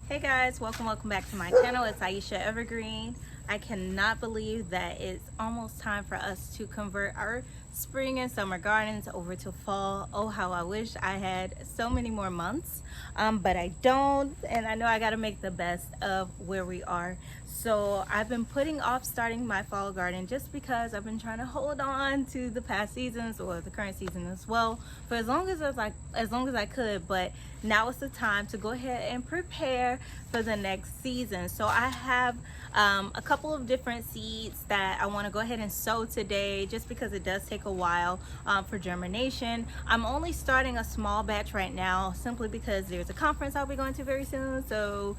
Hey guys, welcome back to my channel. It's Aisha Evergreen. I cannot believe that it's almost time for us to convert our spring and summer gardens over to fall. Oh, how I wish I had so many more months, but I don't, and I know I got to make the best of where we are. So I've been putting off starting my fall garden just because I've been trying to hold on to the past seasons or the current season as well for as long as I could. But now is the time to go ahead and prepare for the next season. So I have a couple of different seeds that I want to go ahead and sow today, just because it does take a while for germination. I'm only starting a small batch right now simply because there's a conference I'll be going to very soon. So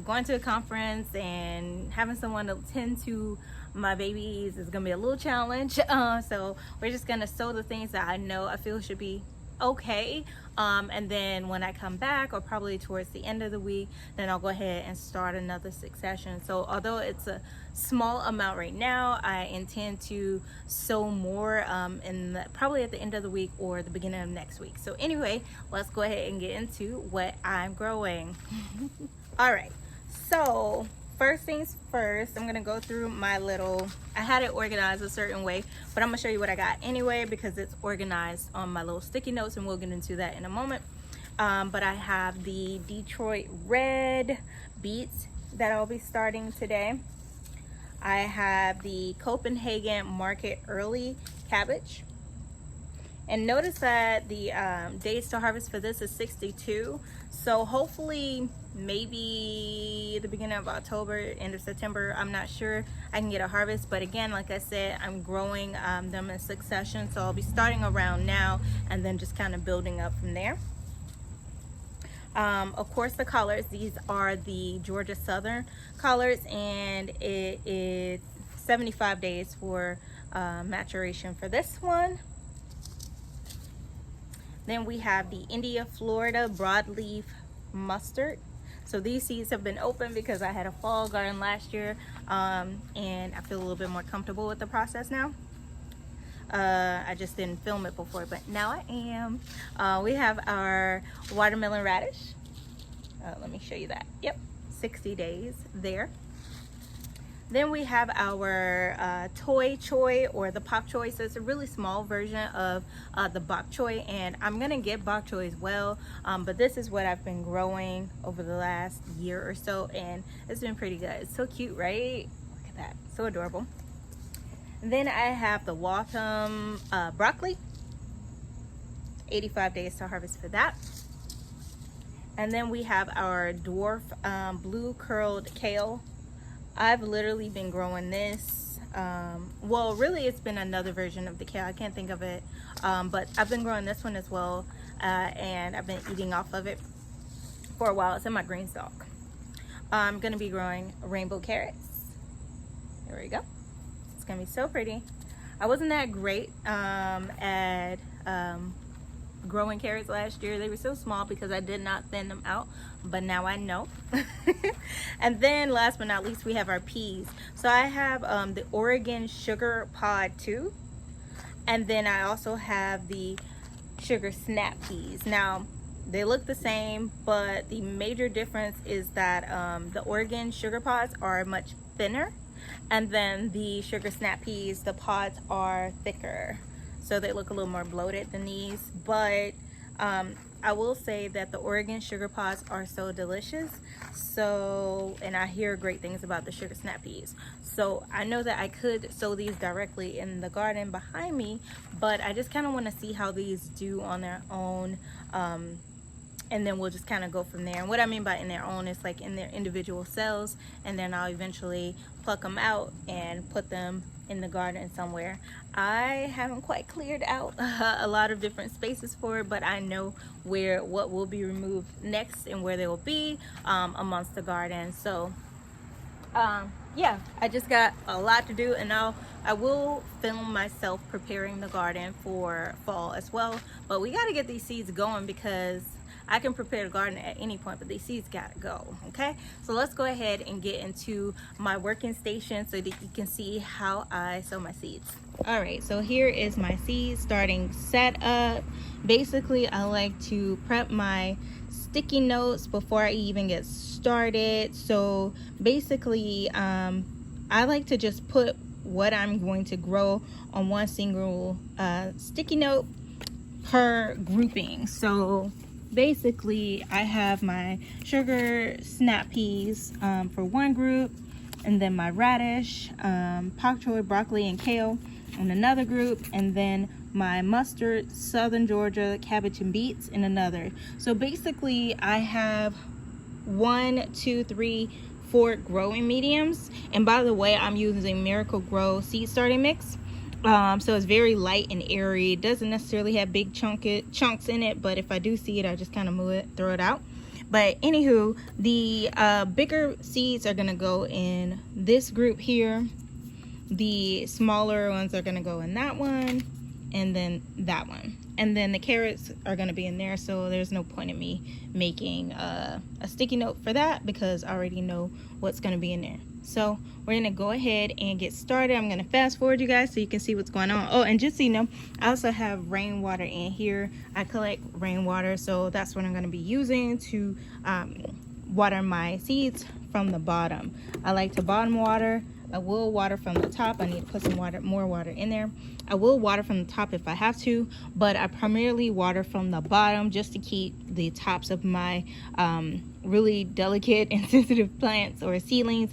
going to a conference and having someone to tend to my babies is gonna be a little challenge. So we're just gonna sow the things that I feel should be okay, and then when I come back, or probably towards the end of the week, then I'll go ahead and start another succession. So although it's a small amount right now, I intend to sow more probably at the end of the week or the beginning of next week. So anyway, let's go ahead and get into what I'm growing. All right, so first things first, I'm gonna go through my I had it organized a certain way, but I'm gonna show you what I got anyway because it's organized on my little sticky notes, and we'll get into that in a moment. But I have the Detroit red beets that I'll be starting today. I have the Copenhagen Market early cabbage. And notice that the days to harvest for this is 62. So hopefully maybe the beginning of October, end of September, I'm not sure, I can get a harvest. But again, like I said, I'm growing them in succession. So I'll be starting around now and then just kind of building up from there. Of course, the colors, these are the Georgia Southern colors, and it is 75 days for maturation for this one. Then we have the India Florida broadleaf mustard. So these seeds have been open because I had a fall garden last year, and I feel a little bit more comfortable with the process now. I just didn't film it before, but now I am. We have our watermelon radish. Let me show you that. Yep, 60 days there. Then we have our Toy Choy, or the Pak Choy. So it's a really small version of the Bok Choy, and I'm gonna get Bok Choy as well. But this is what I've been growing over the last year or so, and it's been pretty good. It's so cute, right? Look at that, so adorable. And then I have the Waltham broccoli. 85 days to harvest for that. And then we have our dwarf blue curled kale. I've literally been growing this. Well, really it's been another version of the kale. I can't think of it. But I've been growing this one as well. And I've been eating off of it for a while. It's in my green stalk. I'm gonna be growing rainbow carrots. There we go. It's gonna be so pretty. I wasn't that great at growing carrots last year. They were so small because I did not thin them out, but now I know. And then last but not least, we have our peas. So I have the Oregon Sugar Pod 2, and then I also have the Sugar Snap peas. Now they look the same, but the major difference is that the Oregon Sugar Pods are much thinner, and then the Sugar Snap peas, the pods are thicker. So they look a little more bloated than these, but I will say that the Oregon Sugar Pods are so delicious. So, and I hear great things about the Sugar Snap peas. So I know that I could sow these directly in the garden behind me, but I just kind of want to see how these do on their own. And then we'll just kind of go from there. And what I mean by in their own is like in their individual cells, and then I'll eventually pluck them out and put them in the garden somewhere. I haven't quite cleared out a lot of different spaces for it, but I know what will be removed next and where they will be amongst the garden. So yeah, I just got a lot to do, and I will film myself preparing the garden for fall as well. But we got to get these seeds going because I can prepare the garden at any point, but these seeds gotta go. Okay, so let's go ahead and get into my working station so that you can see how I sow my seeds. All right, so here is my seed starting setup. Basically, I like to prep my sticky notes before I even get started. So basically, I like to just put what I'm going to grow on one single sticky note per grouping. So basically, I have my sugar snap peas for one group, and then my radish, pak choi, broccoli, and kale in another group, and then my mustard, southern Georgia, cabbage, and beets in another. So basically, I have 1, 2, 3, 4 growing mediums. And by the way, I'm using Miracle-Gro seed starting mix. So it's very light and airy. It doesn't necessarily have big chunks in it, but if I do see it, I just kind of move it, throw it out. But anywho, the bigger seeds are gonna go in this group here. The smaller ones are gonna go in that one, and then that one. And then the carrots are gonna be in there, so there's no point in me making a sticky note for that because I already know what's gonna be in there. So we're gonna go ahead and get started. I'm gonna fast forward you guys so you can see what's going on. Oh, and just so you know, I also have rainwater in here. I collect rainwater, so that's what I'm gonna be using to water my seeds from the bottom. I like to bottom water. I will water from the top. I need to put some more water in there. I will water from the top if I have to, but I primarily water from the bottom just to keep the tops of my really delicate and sensitive plants or seedlings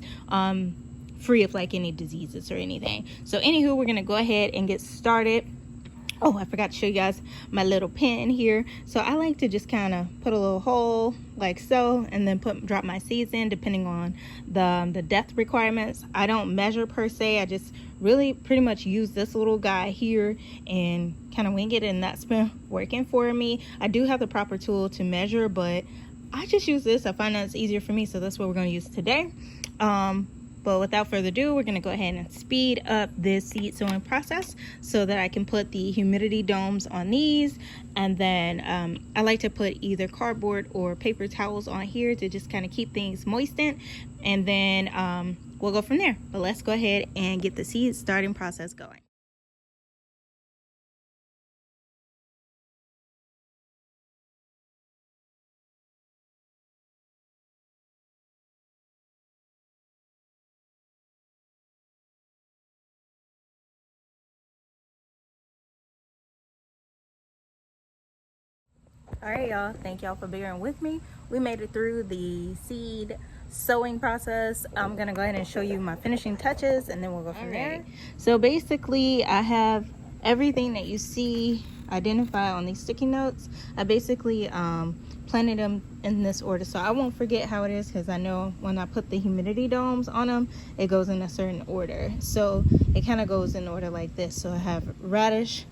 free of like any diseases or anything. So anywho, we're gonna go ahead and get started. Oh, I forgot to show you guys my little pen here. So I like to just kind of put a little hole like so, and then drop my seeds in depending on the depth requirements. I don't measure per se. I just really pretty much use this little guy here and kind of wing it, and that's been working for me. I do have the proper tool to measure, but I just use this. I find that it's easier for me, so that's what we're going to use today. But without further ado, we're going to go ahead and speed up this seed sowing process so that I can put the humidity domes on these. And then I like to put either cardboard or paper towels on here to just kind of keep things moistened. And then we'll go from there. But let's go ahead and get the seed starting process going. All right, y'all, thank y'all for bearing with me. We made it through the seed sowing process. I'm gonna go ahead and show you my finishing touches, and then we'll go from there. So basically, I have everything that you see identified on these sticky notes. I basically planted them in this order, so I won't forget how it is, because I know when I put the humidity domes on them, it goes in a certain order. So it kind of goes in order like this. So I have radish,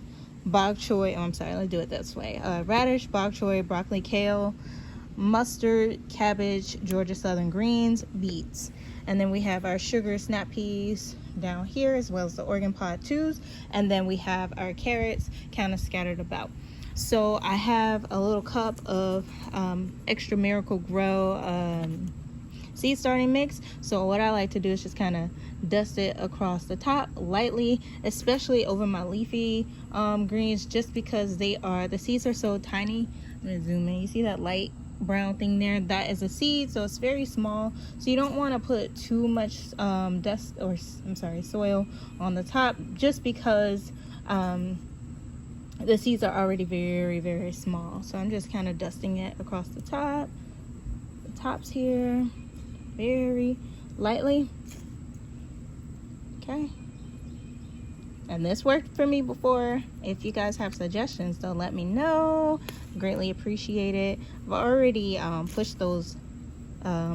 bok choy, oh I'm sorry, let's do it this way. Radish, bok choy, broccoli, kale, mustard, cabbage, Georgia Southern greens, beets. And then we have our sugar snap peas down here, as well as the Oregon pod 2s. And then we have our carrots kind of scattered about. So I have a little cup of extra Miracle-Gro seed starting mix. So what I like to do is just kind of dust it across the top lightly, especially over my leafy greens, just because the seeds are so tiny. I'm gonna zoom in. You see that light brown thing there? That is a seed, so it's very small. So you don't want to put too much soil on the top, just because the seeds are already very, very small. So I'm just kind of dusting it across the tops here, very lightly. Okay, and this worked for me before. If you guys have suggestions, though, let me know. Greatly appreciate it. I've already pushed those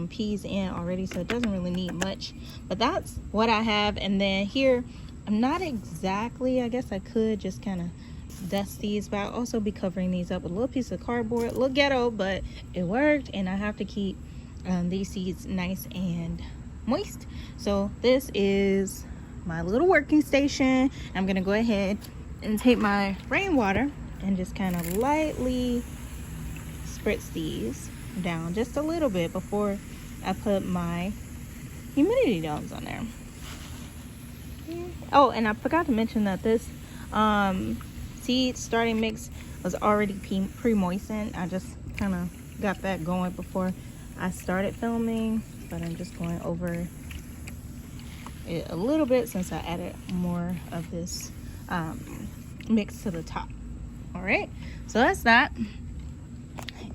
peas in already, so it doesn't really need much, but that's what I have. And then here, I'm not exactly, I guess I could just kind of dust these, but I'll also be covering these up with a little piece of cardboard. A little ghetto, but it worked, and I have to keep these seeds nice and moist. So this is my little working station. I'm gonna go ahead and take my rainwater and just kind of lightly spritz these down just a little bit before I put my humidity domes on there. Oh, and I forgot to mention that this seed starting mix was already pre-moistened. I just kind of got that going before I started filming, but I'm just going over it a little bit since I added more of this mix to the top. All right, so that's that.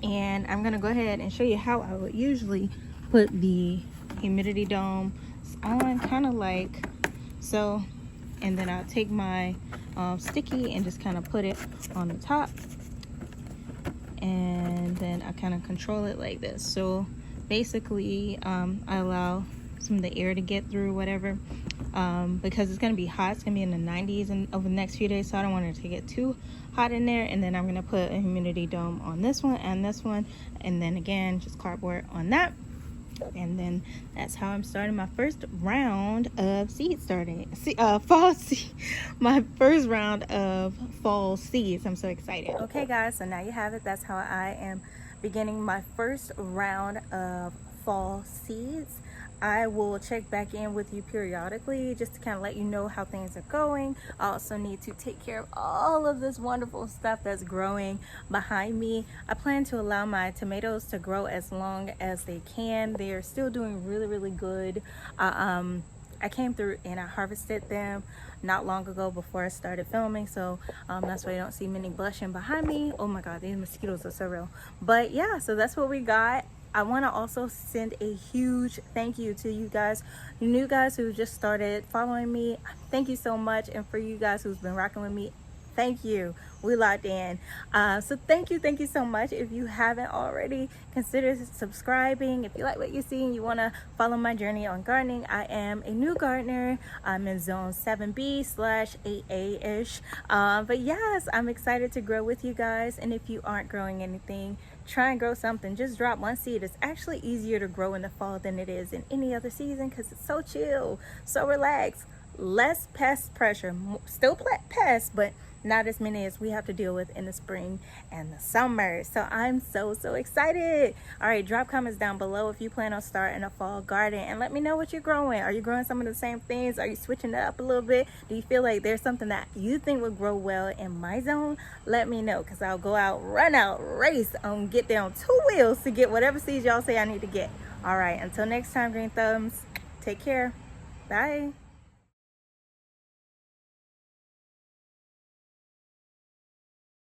And I'm gonna go ahead and show you how I would usually put the humidity dome on, kind of like so. And then I'll take my sticky and just kind of put it on the top, and then I kind of control it like this. So basically I allow some of the air to get through, whatever, because it's going to be hot. It's going to be in the 90s over the next few days, so I don't want it to get too hot in there. And then I'm going to put a humidity dome on this one and this one, and then again just cardboard on that. And then that's how I'm starting my first round of fall seed. My first round of fall seeds. I'm so excited. Okay guys, so now you have it. That's how I am beginning my first round of fall seeds. I will check back in with you periodically just to kind of let you know how things are going. I also need to take care of all of this wonderful stuff that's growing behind me. I plan to allow my tomatoes to grow as long as they can. They are still doing really good. I came through and I harvested them not long ago before I started filming, so that's why you don't see many blushing behind me. Oh my god, these mosquitoes are so real. But yeah, so that's what we got. I want to also send a huge thank you to you guys, you new guys who just started following me. Thank you so much. And for you guys who's been rocking with me, thank you. We locked in. So thank you so much. If you haven't already, consider subscribing. If you like what you see and you want to follow my journey on gardening, I am a new gardener. I'm in zone 7B/8A-ish. But yes, I'm excited to grow with you guys. And if you aren't growing anything, try and grow something. Just drop one seed. It's actually easier to grow in the fall than it is in any other season because it's so chill, so relaxed, less pest pressure. Still pests, but not as many as we have to deal with in the spring and the summer. So I'm so excited. All right, drop comments down below if you plan on starting a fall garden, and let me know what you're growing. Are you growing some of the same things? Are you switching it up a little bit? Do you feel like there's something that you think would grow well in my zone? Let me know, because I'll go out, run out, race, get down 2 wheels to get whatever seeds y'all say I need to get. All right, until next time, green thumbs, take care. Bye.